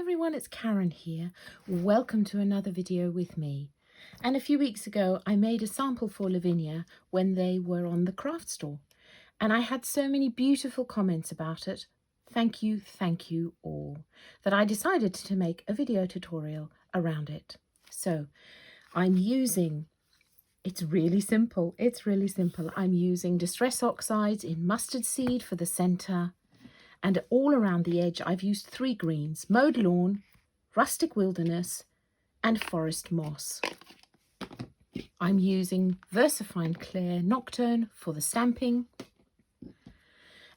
everyone, it's Karen here. Welcome to another video with me. And a few weeks ago I made a sample for Lavinia when they were on the craft store. And I had so many beautiful comments about it. Thank you all, that I decided to make a video tutorial around it. So I'm using, it's really simple. I'm using Distress Oxides in Mustard Seed for the centre. And all around the edge, I've used 3 greens: Mowed Lawn, Rustic Wilderness, and Forest Moss. I'm using VersaFine Clair Nocturne for the stamping.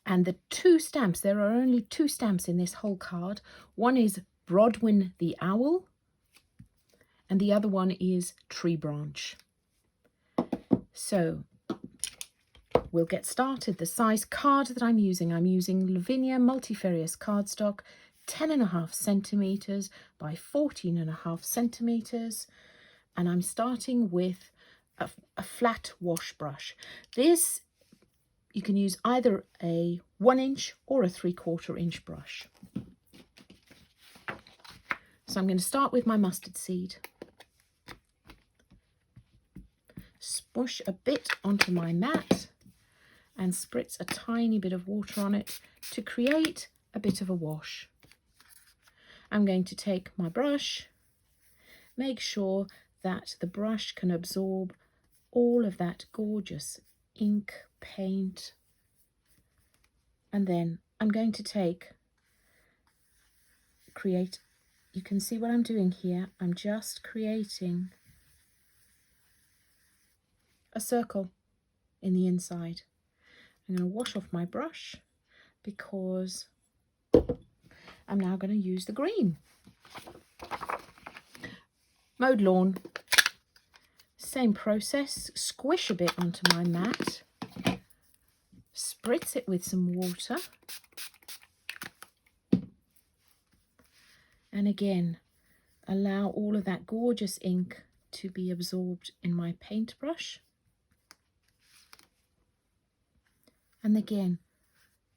And the 2 stamps, there are only 2 stamps in this whole card. One is Brodwin the Owl, and the other one is Tree Branch. So we'll get started. The size card that I'm using Lavinia Multifarious cardstock, 10.5 centimetres by 14.5 centimetres. And I'm starting with a flat wash brush. This, you can use either a 1 inch or a 3/4 inch brush. So I'm going to start with my mustard seed. Smush a bit onto my mat and spritz a tiny bit of water on it to create a bit of a wash. I'm going to take my brush, make sure that the brush can absorb all of that gorgeous ink, paint, and then I'm going to create, you can see what I'm doing here, I'm just creating a circle in the inside. I'm going to wash off my brush because I'm now going to use the green. Mowed Lawn, same process, squish a bit onto my mat, spritz it with some water, and again allow all of that gorgeous ink to be absorbed in my paintbrush. And again,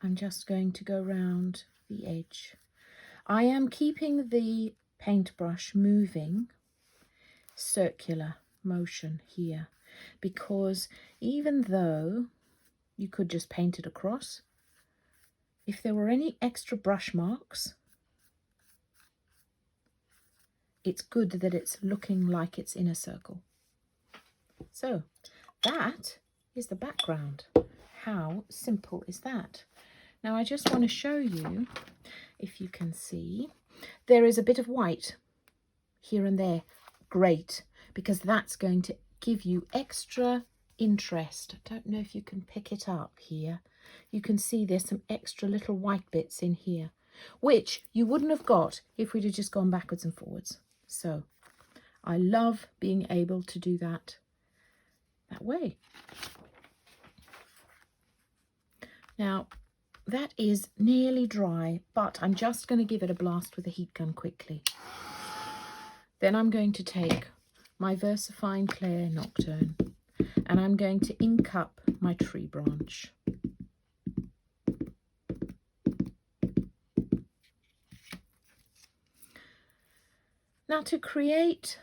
I'm just going to go round the edge. I am keeping the paintbrush moving, circular motion here, because even though you could just paint it across, if there were any extra brush marks, it's good that it's looking like it's in a circle. So that is the background. How simple is that? Now I just want to show you, if you can see, there is a bit of white here and there. Great, because that's going to give you extra interest. I don't know if you can pick it up here. You can see there's some extra little white bits in here, which you wouldn't have got if we'd have just gone backwards and forwards. So I love being able to do that way. Now, that is nearly dry, but I'm just going to give it a blast with a heat gun quickly. Then I'm going to take my VersaFine Clair Nocturne and I'm going to ink up my Tree Branch. Now, to create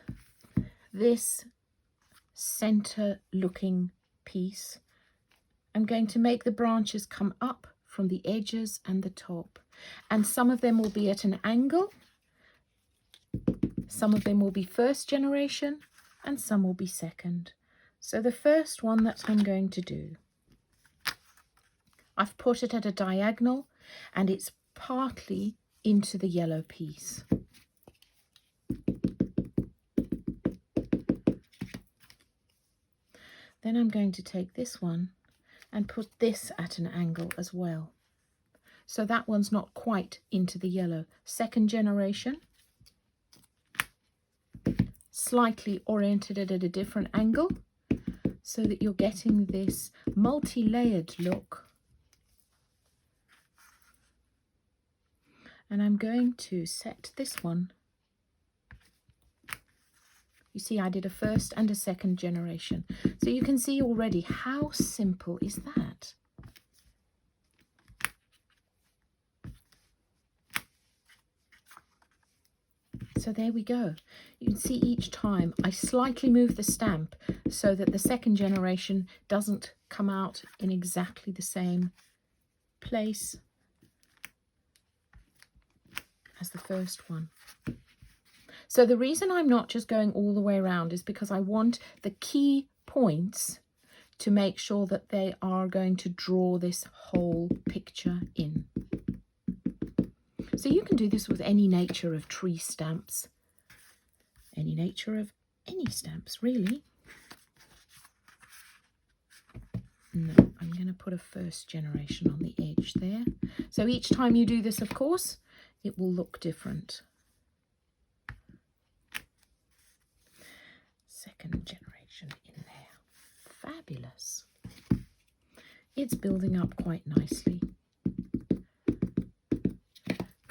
this center looking piece, I'm going to make the branches come up from the edges and the top, and some of them will be at an angle, some of them will be first generation, and some will be second. So the first one that I'm going to do, I've put it at a diagonal and it's partly into the yellow piece. Then I'm going to take this one and put this at an angle as well. So that one's not quite into the yellow. Second generation, slightly oriented it at a different angle so that you're getting this multi-layered look. And I'm going to set this one. You see, I did a first and a second generation. So you can see already how simple is that. So there we go. You can see each time I slightly move the stamp so that the second generation doesn't come out in exactly the same place as the first one. So the reason I'm not just going all the way around is because I want the key points to make sure that they are going to draw this whole picture in. So you can do this with any nature of tree stamps, any nature of any stamps really. No, I'm going to put a first generation on the edge there. So each time you do this, of course, it will look different. Second generation in there. Fabulous. It's building up quite nicely.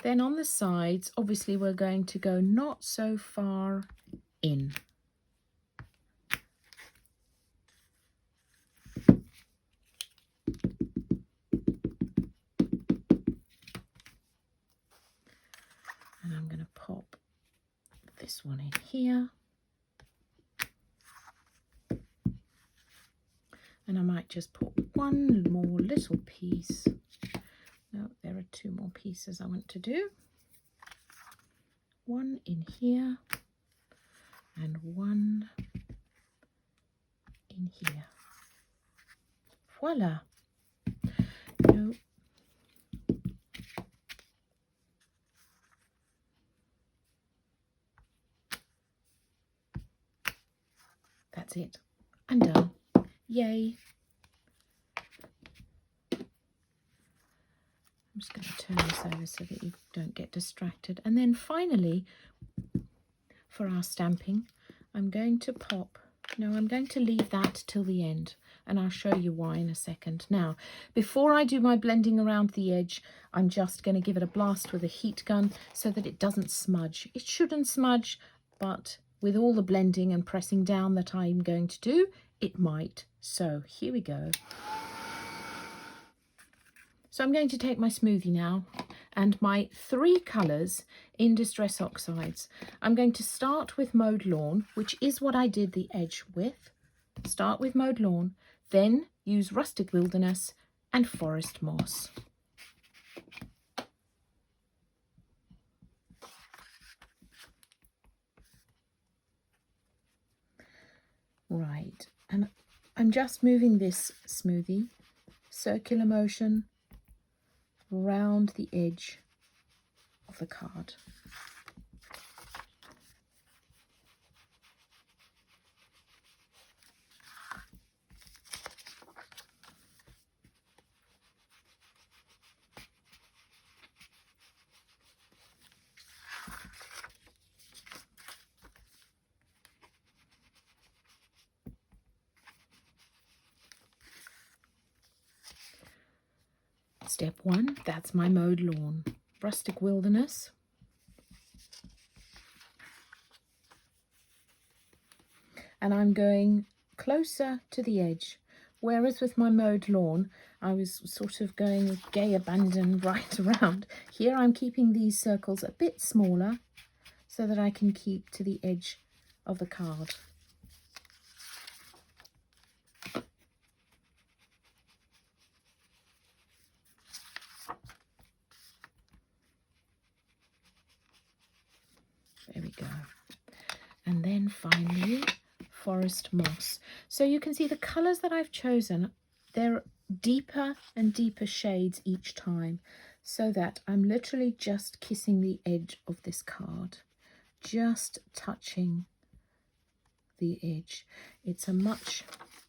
Then on the sides, obviously we're going to go not so far in. And I'm going to pop this one in here. And I might just put one more little piece. No, there are two more pieces I want to do. One in here and one in here. Voila. No. That's it. I'm done. Yay. I'm just going to turn this over so that you don't get distracted. And then finally, for our stamping, I'm going to pop, no, I'm going to leave that till the end, and I'll show you why in a second. Now, before I do my blending around the edge, I'm just going to give it a blast with a heat gun so that it doesn't smudge. It shouldn't smudge, but with all the blending and pressing down that I'm going to do, it might. So here we go. So I'm going to take my smoothie now and my 3 colours in Distress Oxides. I'm going to start with Mowed Lawn, which is what I did the edge with. Start with Mowed Lawn, then use Rustic Wilderness and Forest Moss. Right, and I'm just moving this smoothie, circular motion, around the edge of the card. Step 1, that's my Mowed Lawn. Rustic Wilderness. And I'm going closer to the edge. Whereas with my Mowed Lawn, I was sort of going with gay abandon right around. Here I'm keeping these circles a bit smaller so that I can keep to the edge of the card. There we go. And then finally, Forest Moss. So you can see the colours that I've chosen, they're deeper and deeper shades each time, so that I'm literally just kissing the edge of this card, just touching the edge. It's a much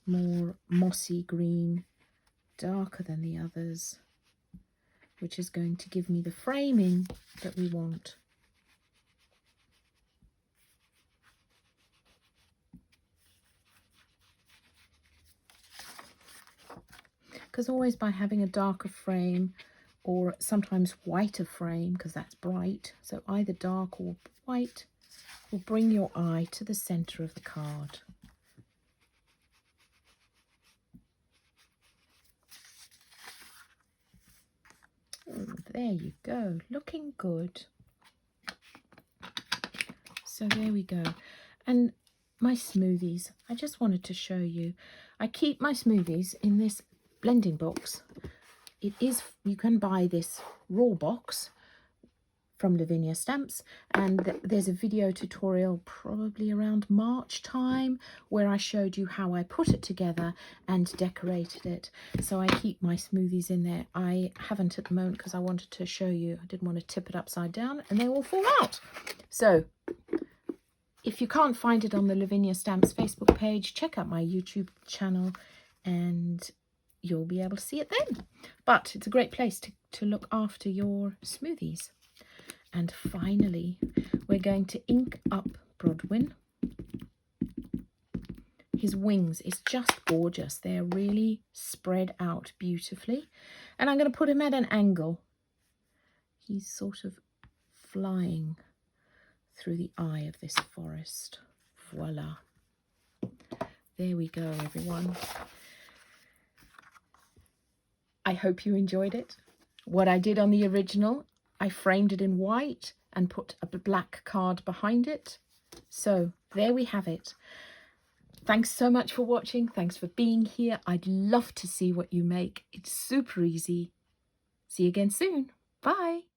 more mossy green, darker than the others, which is going to give me the framing that we want. Because always by having a darker frame or sometimes whiter frame, because that's bright, so either dark or white, will bring your eye to the center of the card. Oh, there you go, looking good. So there we go. And my smoothies, I just wanted to show you. I keep my smoothies in this blending box. It is, you can buy this raw box from Lavinia Stamps, and there's a video tutorial probably around March time where I showed you how I put it together and decorated it. So I keep my smoothies in there. I haven't at the moment because I wanted to show you. I didn't want to tip it upside down and they all fall out. So if you can't find it on the Lavinia Stamps Facebook page, check out my YouTube channel and you'll be able to see it then. But it's a great place to look after your smoothies. And finally, we're going to ink up Brodwyn. His wings is just gorgeous. They're really spread out beautifully. And I'm going to put him at an angle. He's sort of flying through the eye of this forest. Voila. There we go, everyone. I hope you enjoyed it. What I did on the original, I framed it in white and put a black card behind it. So there we have it. Thanks so much for watching. Thanks for being here. I'd love to see what you make. It's super easy. See you again soon. Bye.